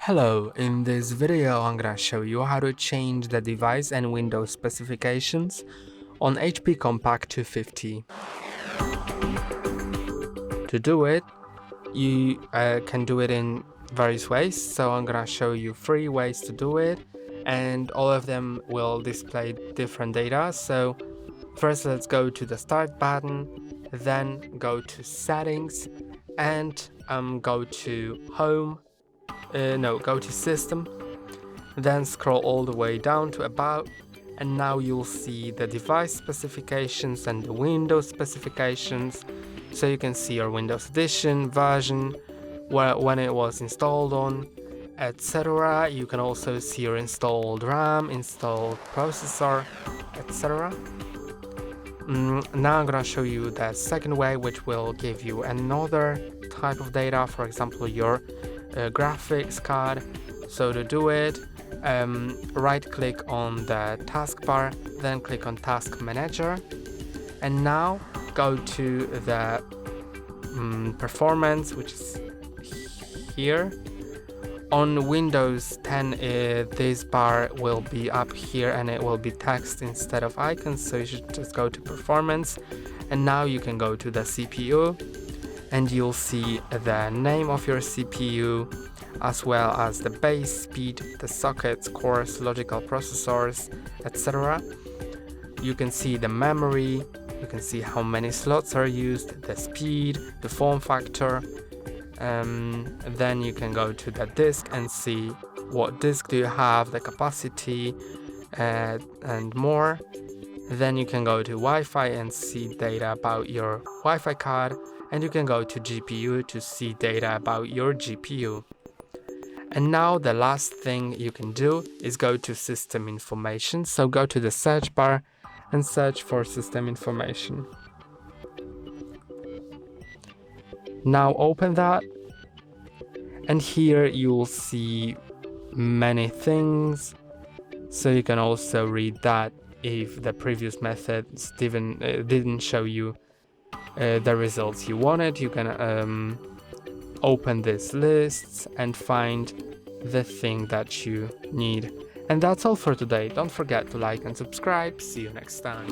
Hello, in this video I'm gonna show you how to change the device and Windows specifications on HP Compaq 250. To do it, you can do it in various ways, so I'm gonna show you 3 ways to do it, and all of them will display different data. So first let's go to the Start button, then go to Settings, and go to Home. Go to System, then scroll all the way down to About, and now you'll see the device specifications and the Windows specifications. So you can see your Windows edition, version, when it was installed on, etc. You can also see your installed RAM, installed processor, etc. Now I'm gonna show you the second way, which will give you another type of data, for example your graphics card. So to do it, right click on the taskbar, then click on Task Manager, and now go to the performance, which is here. On Windows 10 this bar will be up here and it will be text instead of icons, so you should just go to performance, and now you can go to the CPU and you'll see the name of your CPU as well as the base speed, the sockets, cores, logical processors, etc. You can see the memory, you can see how many slots are used, the speed, the form factor. Then you can go to the disk and see what disk do you have, the capacity, and more. Then you can go to Wi-Fi and see data about your Wi-Fi card, and you can go to GPU to see data about your GPU. And now the last thing you can do is go to System Information. So go to the search bar and search for System Information. Now open that, and here you'll see many things, so you can also read that if the previous methods didn't show you the results you wanted. You can open these lists and find the thing that you need. And that's all for today. Don't forget to like and subscribe. See you next time.